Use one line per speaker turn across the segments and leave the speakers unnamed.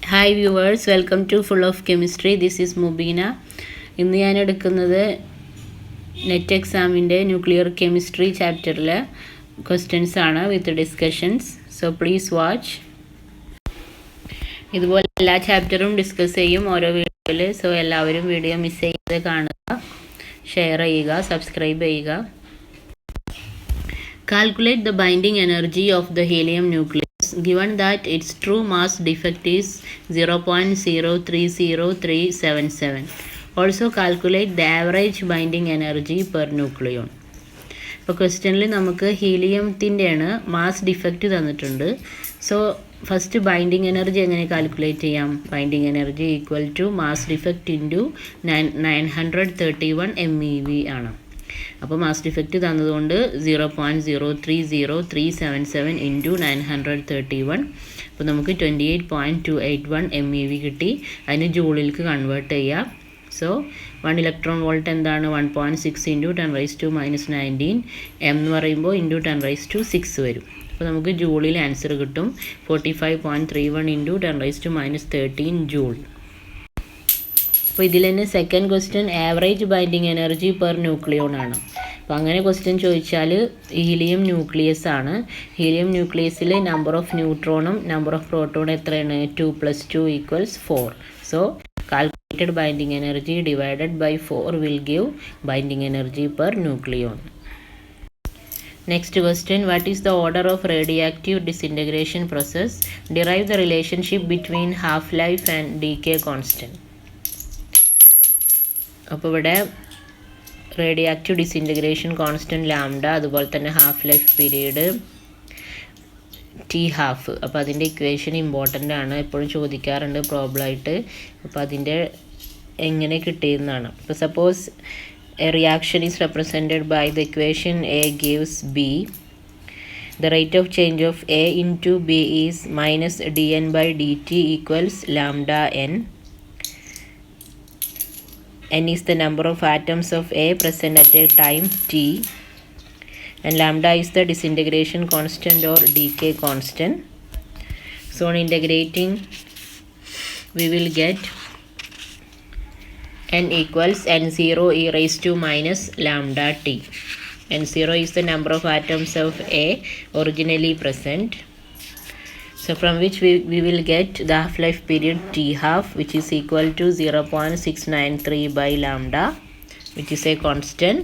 Hi viewers, welcome to full of chemistry. This is Mubeena. ഇന്ന് ഞാൻ എടുക്കുന്നത് നെറ്റ് എക്സാമിൻ്റെ ന്യൂക്ലിയർ കെമിസ്ട്രി ചാപ്റ്ററിലെ ക്വസ്റ്റ്യൻസ് ആണ് വിത്ത് ഡിസ്കഷൻസ്. So please watch. ഇതുപോലെ എല്ലാ ചാപ്റ്ററും ഡിസ്കസ് ചെയ്യും ഓരോ വീഡിയോയിൽ. സോ എല്ലാവരും വീഡിയോ മിസ് ചെയ്യാതെ കാണുക, ഷെയർ ചെയ്യുക, സബ്സ്ക്രൈബ് ചെയ്യുക. Calculate the binding energy of the helium nucleus given that its true mass defect is 0.030377. Also calculate the average binding energy per nucleon. ഇപ്പോൾ ക്വസ്റ്റ്യനിൽ നമുക്ക് ഹീലിയത്തിൻ്റെയാണ് മാസ് ഡിഫക്റ്റ് തന്നിട്ടുണ്ട്. സോ ഫസ്റ്റ് ബൈൻഡിങ് എനർജി എങ്ങനെ calculate ചെയ്യാം? Binding energy equal to mass defect into 931 MeV ആണ്. അപ്പോൾ mass defect തന്നതുകൊണ്ട് 0.030377 into 931. അപ്പോൾ നമുക്ക് 28.281 MeV കിട്ടി. അതിന് ജൂളിലേക്ക് കൺവേർട്ട് ചെയ്യുക. സോ 1 ഇലക്ട്രോൺ വോൾട്ട് എന്താണ്? 1.6 ഇൻറ്റു 10⁻⁻19 എന്ന് പറയുമ്പോൾ ഇൻറ്റു 10⁻6 വരും. അപ്പോൾ നമുക്ക് ജൂളിൽ ആൻസർ കിട്ടും 45.31 ഇൻറ്റു 10⁻13 ജൂൾ. അപ്പോൾ ഇതിൽ തന്നെ second question average binding energy per nucleon ആണ്. അപ്പോൾ അങ്ങനെ ക്വസ്റ്റ്യൻ ചോദിച്ചാൽ ഹീലിയം ന്യൂക്ലിയസ് ആണ്. ഹീലിയം ന്യൂക്ലിയസിൽ നമ്പർ ഓഫ് ന്യൂട്രോണും നമ്പർ ഓഫ് പ്രോട്ടോൺ എത്രയാണ്? 2 + 2 = 4. So calculated binding energy divided by 4 will give binding energy per nucleon. Next question, what is the order of radioactive disintegration process? Derive the relationship between half-life and decay constant. അപ്പോൾ ഇവിടെ radioactive disintegration constant lambda, അതുപോലെ തന്നെ half life period T12. അപ്പോൾ അതിൻ്റെ equation important ആണ്, എപ്പോഴും ചോദിക്കാറുണ്ട് പ്രോബ്ലമായിട്ട്. അപ്പോൾ അതിൻ്റെ എങ്ങനെ കിട്ടിയെന്നാണ്. ഇപ്പോൾ suppose a reaction is represented by the equation A gives B. The rate of change of A into B is -dN/dt equals lambda n. N is the number of atoms of A present at a time t, and lambda is the disintegration constant or decay constant. So on integrating we will get n equals n0 e raised to minus lambda t. n0 is the number of atoms of A originally present. So from which we will get the half-life period T12, which is equal to 0.693 by lambda, which is a constant.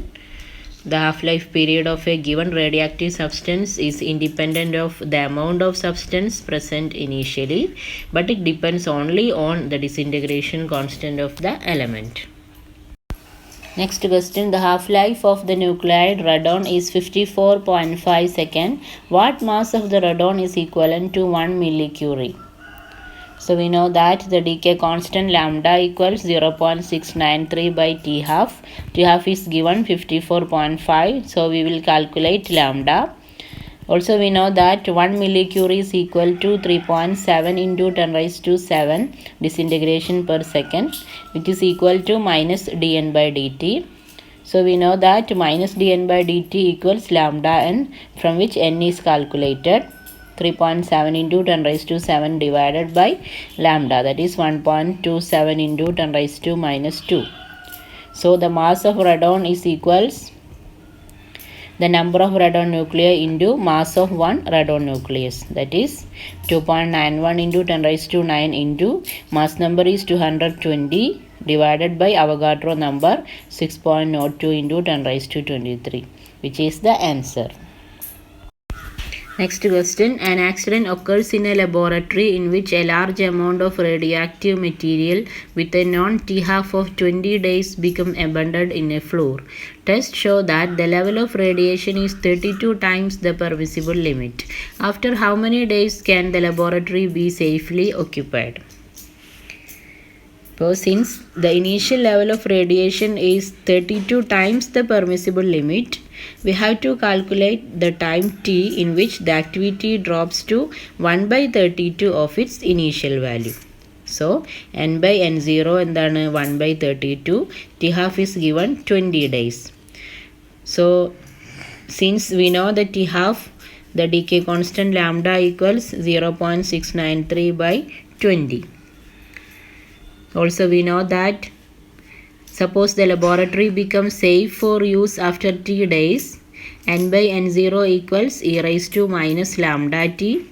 The half-life period of a given radioactive substance is independent of the amount of substance present initially, but it depends only on the disintegration constant of the element. Next question, the half-life of the nuclide radon is 54.5 seconds. What mass of the radon is equivalent to 1 millicurie? So we know that the decay constant lambda equals 0.693 by T12. T12 is given 54.5. So we will calculate lambda. Also we know that 1 millicurie is equal to 3.7 into 10⁻7 disintegration per second, which is equal to -dN/dt. So we know that -dN/dt equals lambda n, from which n is calculated. 3.7 into 10⁻7 divided by lambda, that is 1.27 into 10⁻². So the mass of radon is equals the number of radon nuclei into mass of one radon nucleus, that is 2.91 into 10⁻9 into mass number is 220 divided by Avogadro number 6.02 into 10⁻23, which is the answer. Next question, an accident occurs in a laboratory in which a large amount of radioactive material with a non-T12 of 20 days become abundant in a floor. Tests show that the level of radiation is 32 times the permissible limit. After how many days can the laboratory be safely occupied? So since the initial level of radiation is 32 times the permissible limit, we have to calculate the time t in which the activity drops to 1/32 of its initial value. So n/n0 എന്താണ്? 1/32. T12 is given 20 days. So since we know that T12, the decay constant lambda equals 0.693 by 20. Also we know that suppose the laboratory becomes safe for use after t days, n by n0 equals e raised to minus lambda t,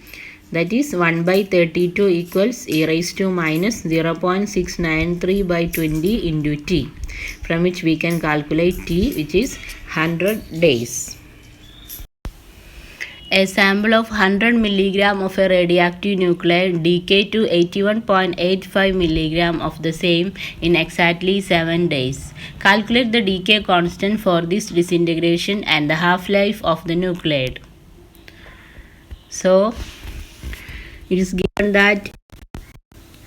that is 1 by 32 equals e raised to minus 0.693 by 20 into t, from which we can calculate t, which is 100 days. A sample of 100 mg of a radioactive nuclide decay to 81.85 mg of the same in exactly 7 days. Calculate the decay constant for this disintegration and the half-life of the nuclide. So, it is given that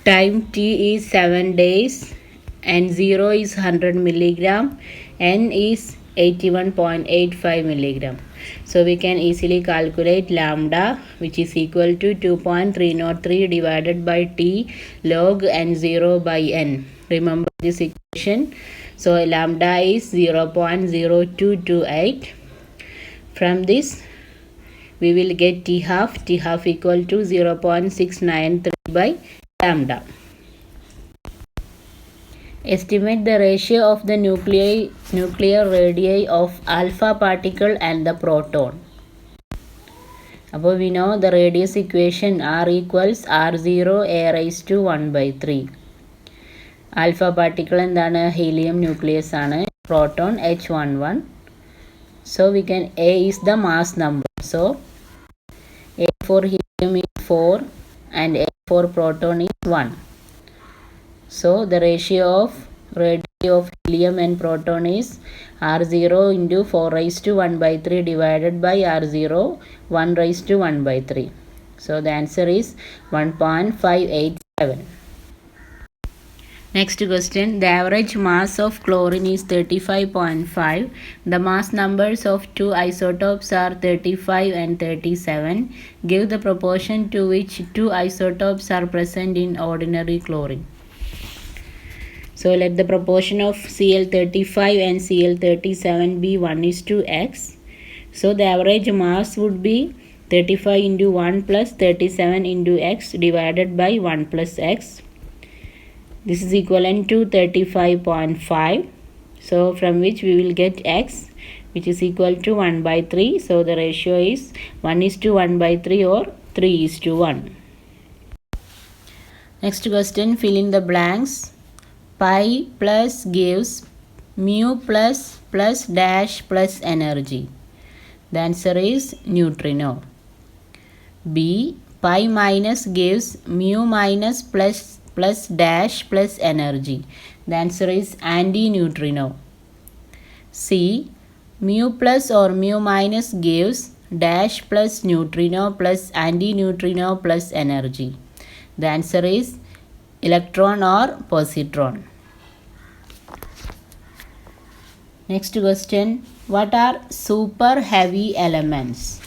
time t is 7 days, and 0 is 100 mg, n is 81.85 mg. So we can easily calculate lambda, which is equal to 2.303 divided by t log n0 by n. Remember this equation. So lambda is 0.0228. From this we will get t half equal to 0.693 by lambda. Estimate the ratio of the nuclear radii of alpha particle and the proton. Above we know the radius equation R equals R0 a raised to 1 by 3. Alpha particle endana helium nucleus aanu, proton H11. So we can, A is the mass number. So A for helium is 4 and A for proton is 1. So the ratio of radii of helium and proton is R0 into 4 raised to 1 by 3 divided by R0 1 raised to 1 by 3. So the answer is 1.587. Next question. The average mass of chlorine is 35.5. The mass numbers of two isotopes are 35 and 37. Give the proportion to which two isotopes are present in ordinary chlorine. So let the proportion of Cl35 and Cl37 be 1:x. So the average mass would be 35 into 1 plus 37 into x divided by 1 plus x. This is equivalent to 35.5. So from which we will get x, which is equal to 1 by 3. So the ratio is 1:1 by 3 or 3:1. Next question, fill in the blanks. Pi plus gives mu plus dash plus energy. The answer is neutrino. B. Pi minus gives mu minus plus dash plus energy. The answer is anti-neutrino. C. Mu plus or mu minus gives dash plus neutrino plus anti-neutrino plus energy. The answer is electron or positron. Next question. What are super heavy elements?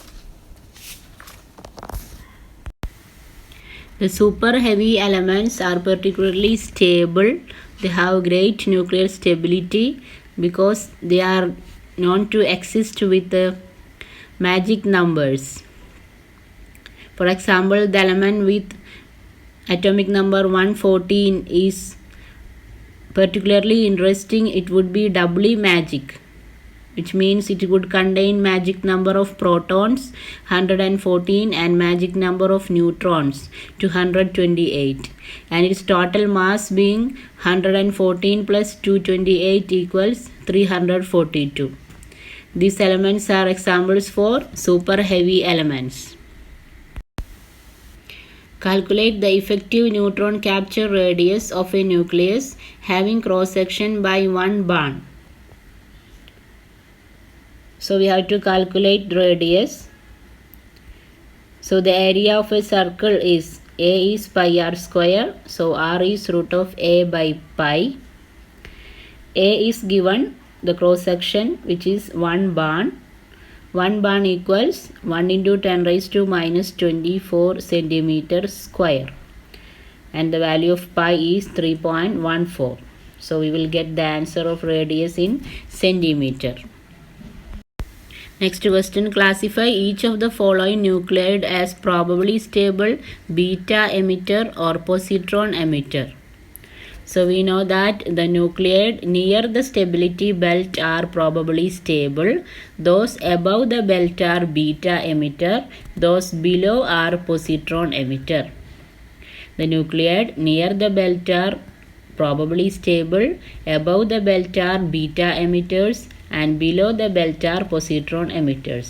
The super heavy elements are particularly stable. They have great nuclear stability because they are known to exist with the magic numbers. For example, the element with atomic number 114 is particularly interesting. It would be doubly magic, which means it would contain magic number of protons 114 and magic number of neutrons 228, and its total mass being 114 plus 228 equals 342. These elements are examples for super heavy elements. Calculate the effective neutron capture radius of a nucleus having cross section by 1 barn. So we have to calculate radius. So the area of a circle is A is pi r square. So r is root of a by pi. A is given the cross section, which is 1 barn. 1 barn equals 1 into 10 raised to minus 24 centimeters square, and the value of pi is 3.14. So we will get the answer of radius in centimeter. Next question, classify each of the following nuclide as probably stable beta emitter or positron emitter. So we know that the nuclei near the stability belt are probably stable. Those above the belt are beta emitter. Those below are positron emitter. The nuclei near the belt are probably stable. Above the belt are beta emitters and below the belt are positron emitters.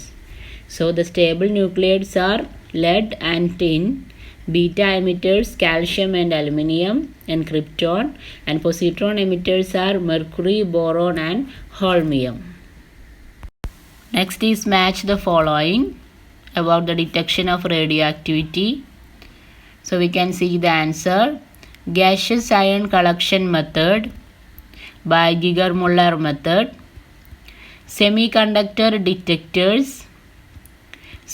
So the stable nucleids are lead and tin, beta emitters calcium and aluminium and krypton, and positron emitters are mercury, boron and holmium. Next is match the following about the detection of radioactivity. So we can see the answer. Gaseous ion collection method by Giger-Muller method, semiconductor detectors,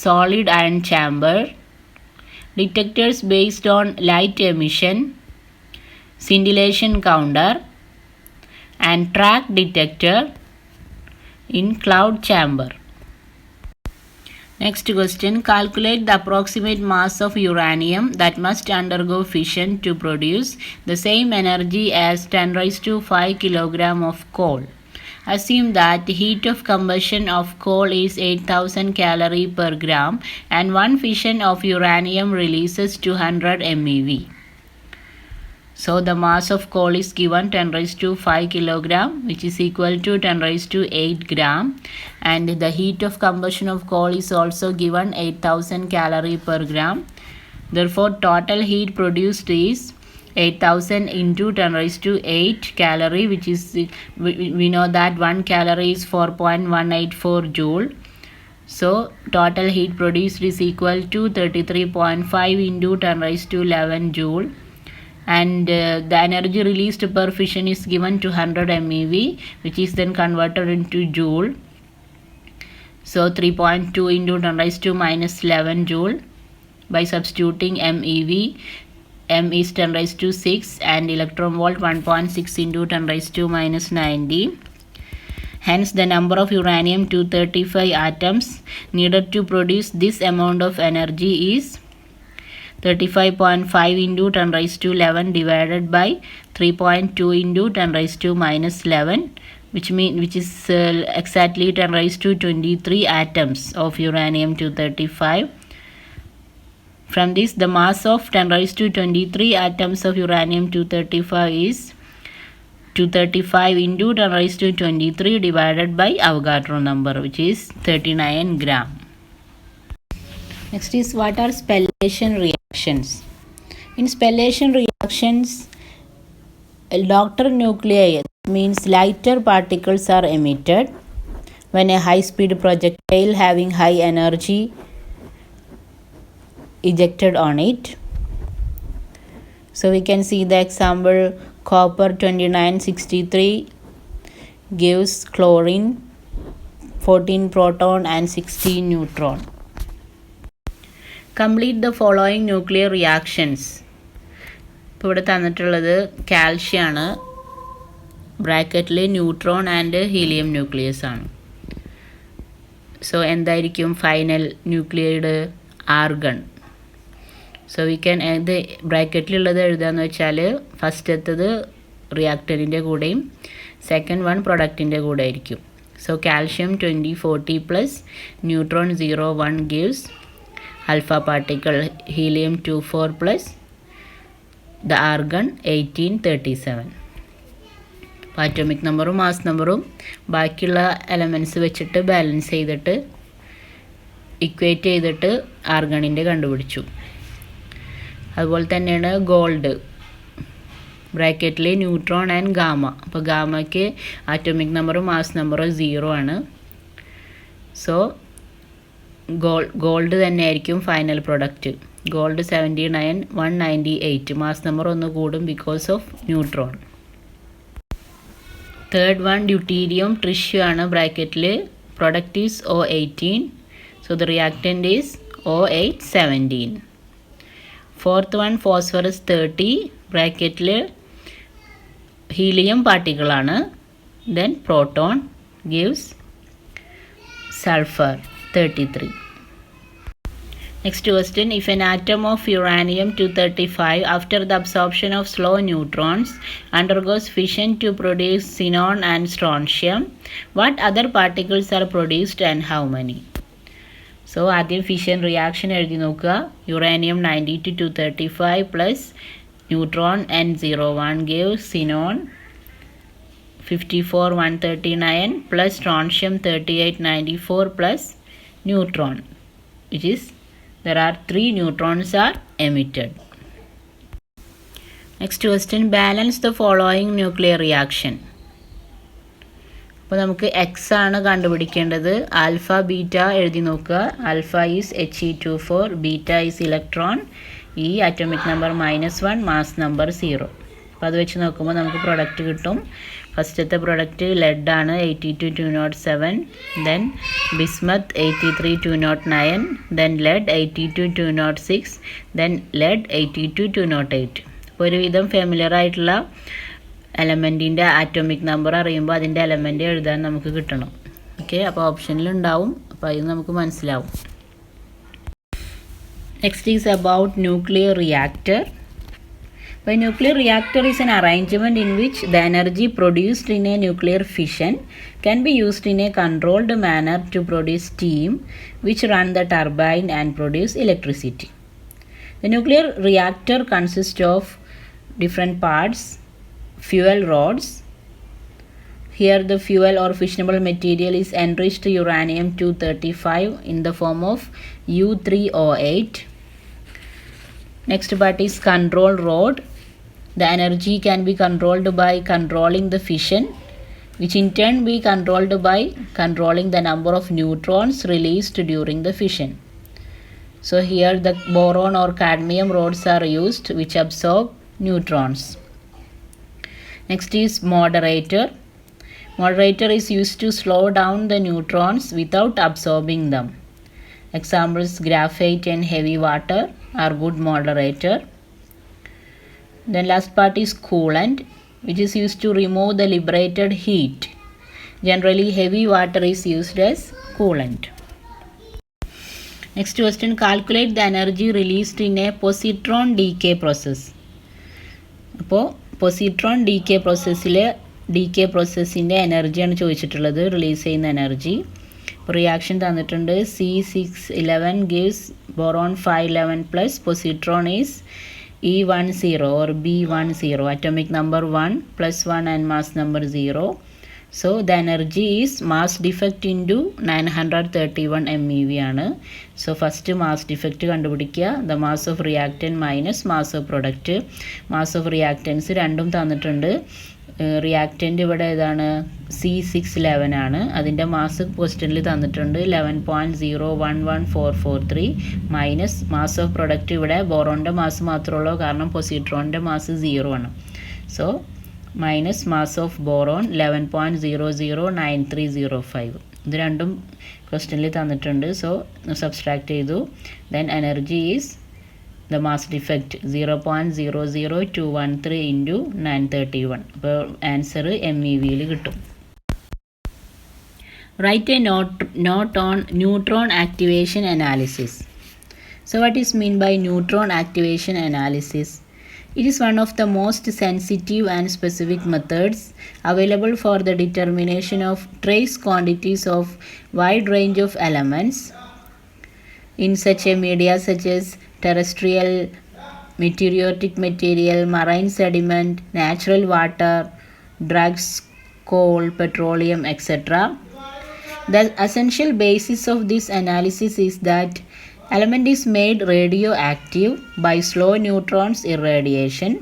solid ion chamber, detectors based on light emission, scintillation counter, and track detector in cloud chamber. Next question, calculate the approximate mass of uranium that must undergo fission to produce the same energy as 10 raised to 5 kg of coal. Assume that the heat of combustion of coal is 8000 calories per gram and one fission of uranium releases 200 MeV. So the mass of coal is given 10 raised to 5 kg, which is equal to 10 raised to 8 gram, and the heat of combustion of coal is also given 8000 calories per gram. Therefore total heat produced is 8000 into 10 raised to 8 calorie, which is we know that 1 calorie is 4.184 joule. So total heat produced is equal to 33.5 into 10 raised to 11 joule, and the energy released per fission is given to 100 MeV, which is then converted into joule. So 3.2 into 10 raised to minus 11 joule. By substituting MeV, M is 10 raised to 6 and electron volt 1.6 into 10 raised to minus 90. Hence the number of uranium-235 atoms needed to produce this amount of energy is 35.5 into 10 raised to 11 divided by 3.2 into 10 raised to minus 11, which is exactly 10 raised to 23 atoms of uranium-235. From this, the mass of 10 raised to 23 atoms of uranium-235 is 235 into 10 raised to 23 divided by Avogadro number, which is 39 gram. Next is, what are spallation reactions? In spallation reactions, doctor nuclei, means lighter particles, are emitted when a high-speed projectile having high energy ejected on it. So we can see the example, copper 2963 gives chlorine 14 proton and 16 neutron. Complete the following nuclear reactions. ഇപ്പോൾ ഇവിടെ തന്നിട്ടുള്ളത് കാൽഷ്യമാണ്, ബ്രാക്കറ്റിൽ neutron and helium nucleus ആണ്. So എന്തായിരിക്കും final nuclide? Argon. So we can ഇത് ബ്രാക്കറ്റിലുള്ളത് എഴുതാന്ന് വെച്ചാൽ ഫസ്റ്റത്തത് റിയാക്ടറിൻ്റെ കൂടെയും സെക്കൻഡ് വൺ പ്രൊഡക്റ്റിൻ്റെ കൂടെ ആയിരിക്കും. So calcium 2040 plus neutron 01 gives alpha particle helium 24 plus the argon 1837. Atomic നമ്പറും മാസ് നമ്പറും ബാക്കിയുള്ള എലമെൻറ്റ്സ് വെച്ചിട്ട് ബാലൻസ് ചെയ്തിട്ട് ഇക്വേറ്റ് ചെയ്തിട്ട് ആർഗണിൻ്റെ കണ്ടുപിടിച്ചു. അതുപോലെ തന്നെയാണ് ഗോൾഡ്, ബ്രാക്കറ്റിൽ ന്യൂട്രോൺ ആൻഡ് ഗാമ. അപ്പോൾ ഗാമയ്ക്ക് ആറ്റോമിക് നമ്പറും മാസ് നമ്പറും 0 ആണ്. സോ ഗോൾഡ് തന്നെ ആയിരിക്കും final product. Gold 79, 198. Mass number ഒന്ന് കൂടും because of neutron. Third one deuterium tritium ആണ്, ബ്രാക്കറ്റിൽ product is O18. So the reactant is O817. Fourth one phosphorus 30, ബ്രാക്കറ്റിൽ ഹീലിയം പാർട്ടിക്കിളാണ്. Then proton gives sulphur 33. Next question, if an atom of uranium-235 after the absorption of slow neutrons undergoes fission to produce xenon and strontium, what other particles are produced and how many? So ആദ്യം fission reaction എഴുതി നോക്കുക. Uranium 90-235 plus neutron N01 gives xenon 54-139 plus strontium 38-94 plus neutron, which is there are 3 neutrons are emitted. Next question, balance the following nuclear reaction. അപ്പോൾ നമുക്ക് X ആണ് കണ്ടുപിടിക്കേണ്ടത്. Alpha beta എഴുതി നോക്കുക. Alpha is He24, beta is electron, ഈ atomic number -1, mass number 0. അപ്പോൾ അത് വെച്ച് നോക്കുമ്പോൾ നമുക്ക് പ്രൊഡക്റ്റ് കിട്ടും. ഫസ്റ്റത്തെ പ്രൊഡക്റ്റ് ലെഡ് ആണ് 82-207, then bismuth 83-209, then lead 82-206, then lead 82-208. അപ്പോൾ ഒരുവിധം ഫെമിലിയർ ആയിട്ടുള്ള എലമെൻറ്റിൻ്റെ ആറ്റോമിക് നമ്പർ അറിയുമ്പോൾ അതിൻ്റെ എലമെൻ്റ് എഴുതാൻ നമുക്ക് കിട്ടണം. ഓക്കെ, അപ്പോൾ ഓപ്ഷനിലുണ്ടാവും, അപ്പോൾ അത് നമുക്ക് മനസ്സിലാവും. Next is about nuclear reactor. A nuclear reactor is an arrangement in which the energy produced in a nuclear fission can be used in a controlled manner to produce steam, which run the turbine and produce electricity. The nuclear reactor consists of different parts. Fuel rods. Here the fuel or fissionable material is enriched uranium-235 in the form of U3O8. Next part is control rod. The energy can be controlled by controlling the fission, which in turn be controlled by controlling the number of neutrons released during the fission. So here the boron or cadmium rods are used, which absorb neutrons. Next is moderator. Moderator is used to slow down the neutrons without absorbing them. Examples, graphite and heavy water are good moderator. Then last part is coolant, which is used to remove the liberated heat. Generally heavy water is used as coolant. Next question, calculate the energy released in a positron decay process. അപ്പോൾ positron decay പ്രോസസ്സിൻ്റെ എനർജിയാണ് ചോദിച്ചിട്ടുള്ളത്, release ചെയ്യുന്ന energy. ഇപ്പോൾ reaction തന്നിട്ടുണ്ട്. C611 gives boron 511 plus positron is E10 or B10, atomic number 1 plus 1 and mass number 0. So the energy is mass defect into 931 MeV ആണ്. So first mass defect കണ്ടുപിടിക്കുക. The mass of reactant minus mass of product. Mass of reactants രണ്ടും തന്നിട്ടുണ്ട്. Reactant ഇവിടെ ഏതാണ്, C611 ആണ്. അതിൻ്റെ mass ക്വസ്റ്റ്യനിൽ തന്നിട്ടുണ്ട് 11.011443 മൈനസ് മാസ് ഓഫ് പ്രൊഡക്റ്റ് ഇവിടെ ബോറോൻ്റെ മാസ് മാത്രമുള്ളൂ, കാരണം പൊസിട്രോണിൻ്റെ മാസ് 0 ആണ്. So minus mass of boron 11.009305. ഇത് രണ്ടും ക്വസ്റ്റ്യനിൽ തന്നിട്ടുണ്ട്. സോ സബ്സ്ട്രാക്ട് ചെയ്തു. Then energy is the mass defect 0.00213 into 931. അപ്പോൾ ആൻസർ MEVയിൽ കിട്ടും. Write a note on neutron activation analysis. So what is mean by neutron activation analysis? It is one of the most sensitive and specific methods available for the determination of trace quantities of wide range of elements in such a media such as terrestrial, meteoritic material, marine sediment, natural water, drugs, coal, petroleum, etc. The essential basis of this analysis is that element is made radioactive by slow neutrons irradiation,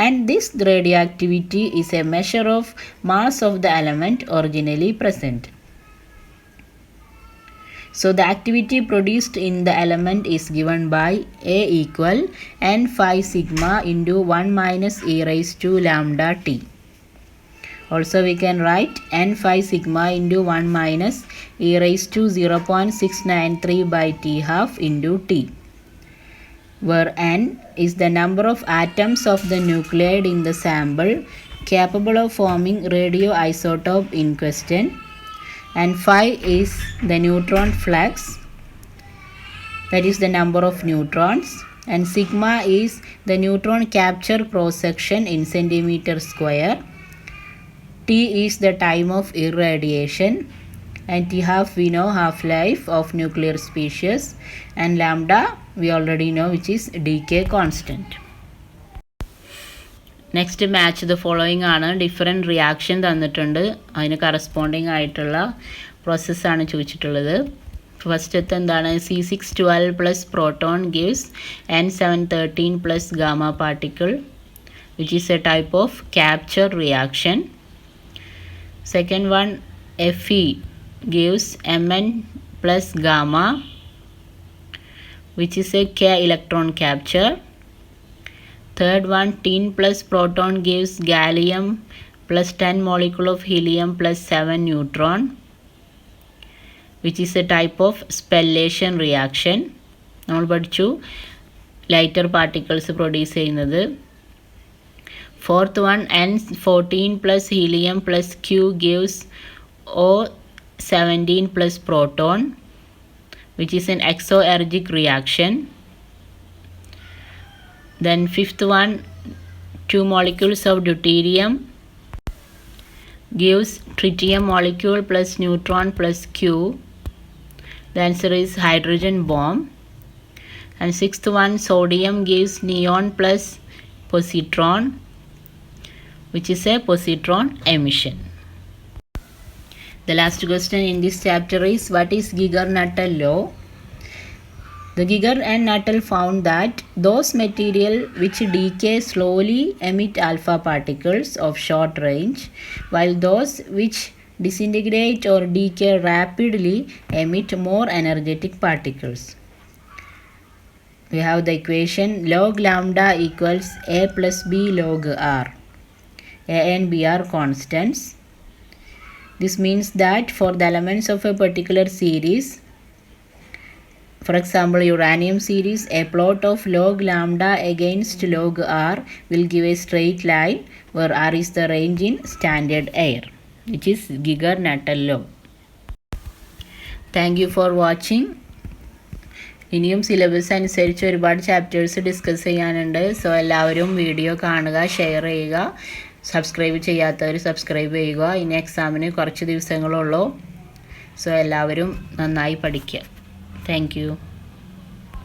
and this radioactivity is a measure of mass of the element originally present. So the activity produced in the element is given by A equal n phi sigma into 1 minus e raised to lambda t. Also we can write n phi sigma into 1 minus e raised to 0.693 by t half into t, where n is the number of atoms of the nuclide in the sample capable of forming radioisotope in question, and phi is the neutron flux, that is the number of neutrons, and sigma is the neutron capture cross section in centimeter square. T is the time of irradiation, and T half we know half-life of nuclear species, and lambda we already know, which is decay constant. Next match the following ആണ്. Different reaction തന്നിട്ടുണ്ട്, അതിന് corresponding ആയിട്ടുള്ള പ്രോസസ്സാണ് ചോദിച്ചിട്ടുള്ളത്. ഫസ്റ്റത്തെ എന്താണ്? C612 plus proton gives N713 plus gamma particle, which is A type of capture reaction. Second one Fe gives Mn plus gamma, which is a K electron capture. Third one, tin plus proton gives gallium plus 10 molecule of helium plus 7 neutron, which is a type of spallation reaction. നമ്മൾ പഠിച്ചു lighter particles produce ചെയ്യുന്നത്. Fourth one, N14 plus helium plus Q gives O17 plus proton, which is an exoergic reaction. Then fifth one, 2 molecules of deuterium gives tritium molecule plus neutron plus Q. The answer is hydrogen bomb. And sixth one, sodium gives neon plus positron, which is a positron emission. The last question in this chapter is, what is Geiger-Nuttall law? The Geiger and Nuttall found that those material which decay slowly emit alpha particles of short range, while those which disintegrate or decay rapidly emit more energetic particles. We have the equation log lambda equals A plus B log R. A and B are constants. This means that for the elements of a particular series, for example uranium series, a plot of log lambda against log R will give a straight line where R is the range in standard air, which is Geiger-Nuttall law. Thank you for watching. ഇനിയും syllabus അനുസരിച്ച് ഒരുപാട് chapters discuss ചെയ്യാനുണ്ട്. So എല്ലാവരും video കാണുക, share ചെയ്യുക, subscribe ചെയ്യാത്തവർ subscribe ചെയ്യുക. ഇനി എക്സാമിന് കുറച്ച് ദിവസങ്ങളുള്ളൂ. സോ എല്ലാവരും നന്നായി പഠിക്കുക. Thank you.